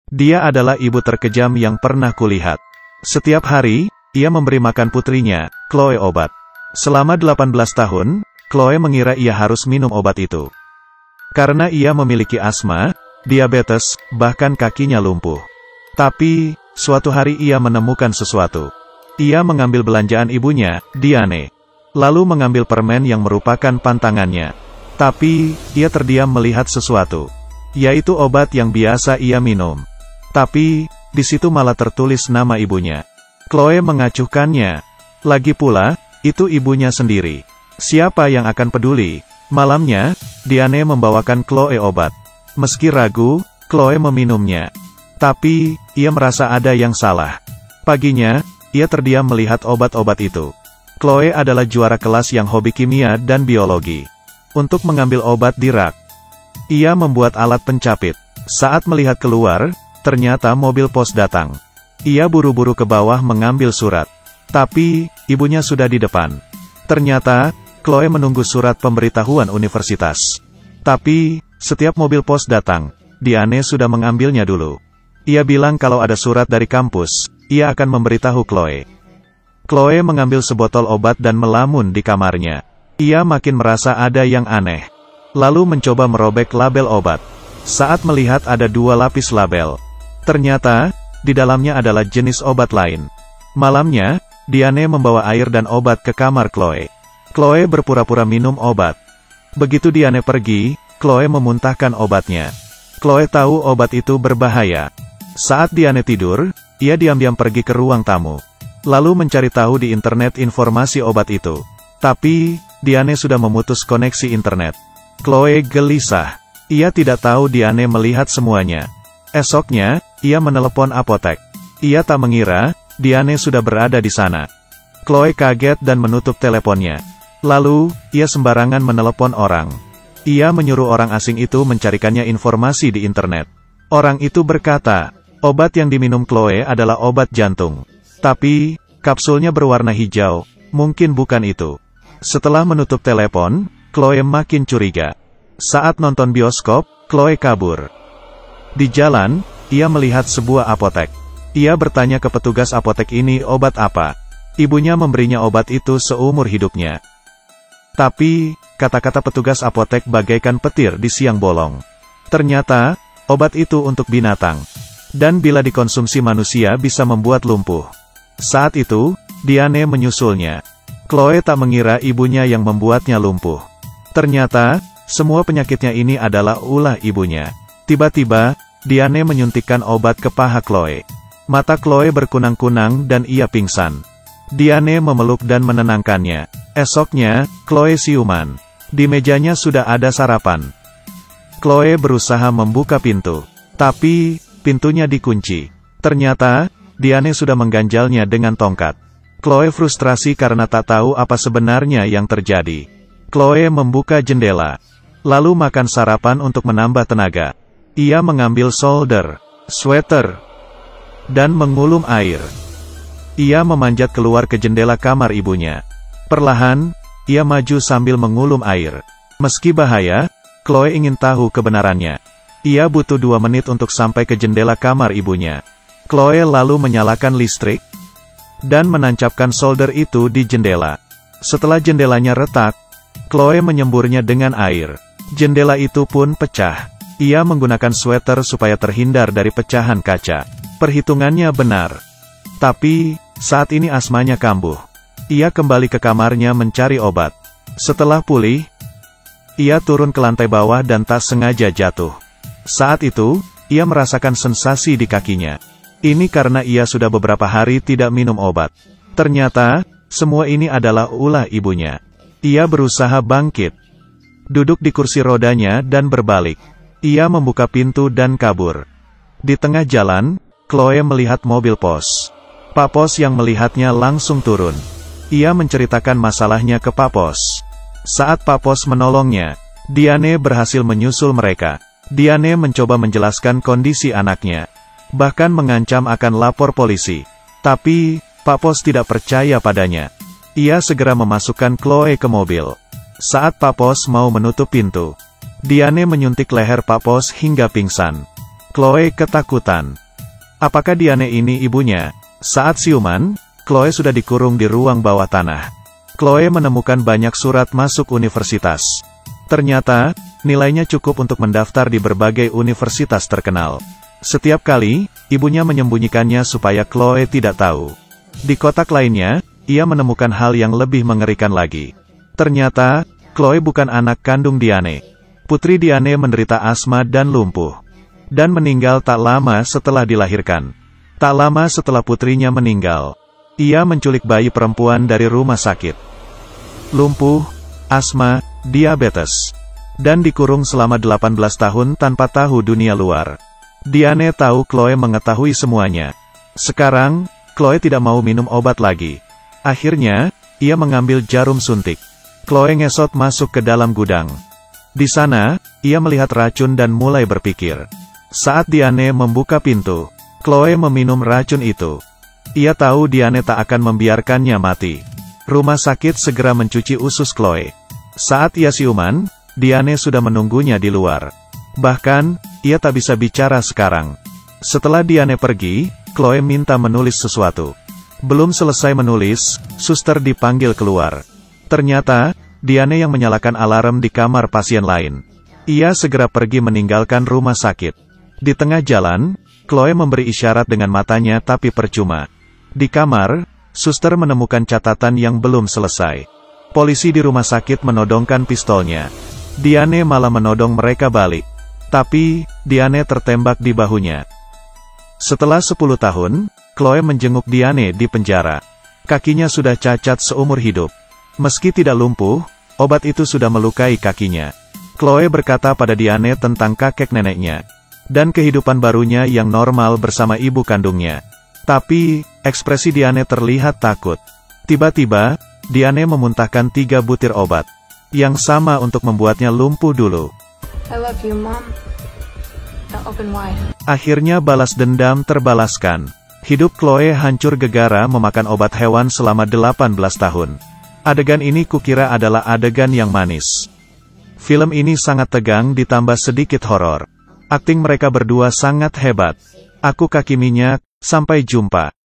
Dia adalah ibu terkejam yang pernah kulihat. Setiap hari, ia memberi makan putrinya, Chloe, obat. Selama 18 tahun, Chloe mengira ia harus minum obat itu. Karena ia memiliki asma, diabetes, bahkan kakinya lumpuh. Tapi, suatu hari ia menemukan sesuatu. Ia mengambil belanjaan ibunya, Diane. Lalu mengambil permen yang merupakan pantangannya. Tapi, ia terdiam melihat sesuatu. Yaitu obat yang biasa ia minum. Tapi, di situ malah tertulis nama ibunya. Chloe mengacuhkannya. Lagi pula, itu ibunya sendiri. Siapa yang akan peduli? Malamnya, Diane membawakan Chloe obat. Meski ragu, Chloe meminumnya. Tapi, ia merasa ada yang salah. Paginya, ia terdiam melihat obat-obat itu. Chloe adalah juara kelas yang hobi kimia dan biologi. Untuk mengambil obat di rak, ia membuat alat pencapit. Saat melihat keluar, ternyata mobil pos datang. Ia buru-buru ke bawah mengambil surat. Tapi, ibunya sudah di depan. Ternyata, Chloe menunggu surat pemberitahuan universitas. Tapi, setiap mobil pos datang, Diane sudah mengambilnya dulu. Ia bilang kalau ada surat dari kampus, ia akan memberitahu Chloe. Chloe mengambil sebotol obat dan melamun di kamarnya. Ia makin merasa ada yang aneh. Lalu mencoba merobek label obat. Saat melihat ada 2 lapis label. Ternyata, di dalamnya adalah jenis obat lain. Malamnya, Diane membawa air dan obat ke kamar Chloe. Chloe berpura-pura minum obat. Begitu Diane pergi, Chloe memuntahkan obatnya. Chloe tahu obat itu berbahaya. Saat Diane tidur, ia diam-diam pergi ke ruang tamu. Lalu mencari tahu di internet informasi obat itu. Tapi, Diane sudah memutus koneksi internet. Chloe gelisah. Ia tidak tahu Diane melihat semuanya. Esoknya, ia menelepon apotek. Ia tak mengira, Diane sudah berada di sana. Chloe kaget dan menutup teleponnya. Lalu, ia sembarangan menelepon orang. Ia menyuruh orang asing itu mencarikannya informasi di internet. Orang itu berkata, obat yang diminum Chloe adalah obat jantung. Tapi, kapsulnya berwarna hijau, mungkin bukan itu. Setelah menutup telepon, Chloe makin curiga. Saat nonton bioskop, Chloe kabur. Di jalan, ia melihat sebuah apotek. Ia bertanya ke petugas apotek ini obat apa. Ibunya memberinya obat itu seumur hidupnya. Tapi, kata-kata petugas apotek bagaikan petir di siang bolong. Ternyata, obat itu untuk binatang. Dan bila dikonsumsi manusia bisa membuat lumpuh. Saat itu, Diane menyusulnya. Chloe tak mengira ibunya yang membuatnya lumpuh. Ternyata, semua penyakitnya ini adalah ulah ibunya. Tiba-tiba, Diane menyuntikkan obat ke paha Chloe. Mata Chloe berkunang-kunang dan ia pingsan. Diane memeluk dan menenangkannya. Esoknya, Chloe siuman. Di mejanya sudah ada sarapan. Chloe berusaha membuka pintu. Tapi, pintunya dikunci. Ternyata, Diane sudah mengganjalnya dengan tongkat. Chloe frustrasi karena tak tahu apa sebenarnya yang terjadi. Chloe membuka jendela. Lalu makan sarapan untuk menambah tenaga. Ia mengambil solder, sweater, dan mengulum air. Ia memanjat keluar ke jendela kamar ibunya. Perlahan, ia maju sambil mengulum air. Meski bahaya, Chloe ingin tahu kebenarannya. Ia butuh 2 menit untuk sampai ke jendela kamar ibunya. Chloe lalu menyalakan listrik, dan menancapkan solder itu di jendela. Setelah jendelanya retak, Chloe menyemburnya dengan air. Jendela itu pun pecah. Ia menggunakan sweater supaya terhindar dari pecahan kaca. Perhitungannya benar. Tapi, saat ini asmanya kambuh. Ia kembali ke kamarnya mencari obat. Setelah pulih, ia turun ke lantai bawah dan tak sengaja jatuh. Saat itu, ia merasakan sensasi di kakinya. Ini karena ia sudah beberapa hari tidak minum obat. Ternyata, semua ini adalah ulah ibunya. Ia berusaha bangkit. Duduk di kursi rodanya dan berbalik. Ia membuka pintu dan kabur. Di tengah jalan, Chloe melihat mobil pos. Pak Pos yang melihatnya langsung turun. Ia menceritakan masalahnya ke Pak Pos. Saat Pak Pos menolongnya, Diane berhasil menyusul mereka. Diane mencoba menjelaskan kondisi anaknya. Bahkan mengancam akan lapor polisi. Tapi, Pak Pos tidak percaya padanya. Ia segera memasukkan Chloe ke mobil. Saat Pak Pos mau menutup pintu, Diane menyuntik leher Pak Pos hingga pingsan. Chloe ketakutan. Apakah Diane ini ibunya? Saat siuman, Chloe sudah dikurung di ruang bawah tanah. Chloe menemukan banyak surat masuk universitas. Ternyata, nilainya cukup untuk mendaftar di berbagai universitas terkenal. Setiap kali, ibunya menyembunyikannya supaya Chloe tidak tahu. Di kotak lainnya, ia menemukan hal yang lebih mengerikan lagi. Ternyata, Chloe bukan anak kandung Diane. Putri Diane menderita asma dan lumpuh. Dan meninggal tak lama setelah dilahirkan. Tak lama setelah putrinya meninggal, ia menculik bayi perempuan dari rumah sakit. Lumpuh, asma, diabetes, dan dikurung selama 18 tahun tanpa tahu dunia luar. Diane tahu Chloe mengetahui semuanya. Sekarang, Chloe tidak mau minum obat lagi. Akhirnya, ia mengambil jarum suntik. Chloe ngesot masuk ke dalam gudang. Di sana, ia melihat racun dan mulai berpikir. Saat Diane membuka pintu, Chloe meminum racun itu. Ia tahu Diane tak akan membiarkannya mati. Rumah sakit segera mencuci usus Chloe. Saat ia siuman, Diane sudah menunggunya di luar. Bahkan, ia tak bisa bicara sekarang. Setelah Diane pergi, Chloe minta menulis sesuatu. Belum selesai menulis, suster dipanggil keluar. Ternyata, Diane yang menyalakan alarm di kamar pasien lain. Ia segera pergi meninggalkan rumah sakit. Di tengah jalan, Chloe memberi isyarat dengan matanya tapi percuma. Di kamar, suster menemukan catatan yang belum selesai. Polisi di rumah sakit menodongkan pistolnya. Diane malah menodong mereka balik. Tapi, Diane tertembak di bahunya. Setelah 10 tahun, Chloe menjenguk Diane di penjara. Kakinya sudah cacat seumur hidup. Meski tidak lumpuh, obat itu sudah melukai kakinya. Chloe berkata pada Diane tentang kakek neneknya. Dan kehidupan barunya yang normal bersama ibu kandungnya. Tapi, ekspresi Diane terlihat takut. Tiba-tiba, Diane memuntahkan 3 butir obat. Yang sama untuk membuatnya lumpuh dulu. I love you, Mom. Now open wide. Akhirnya balas dendam terbalaskan. Hidup Chloe hancur gegara memakan obat hewan selama 18 tahun. Adegan ini kukira adalah adegan yang manis. Film ini sangat tegang ditambah sedikit horor. Akting mereka berdua sangat hebat. Aku Kaki Minyak, sampai jumpa.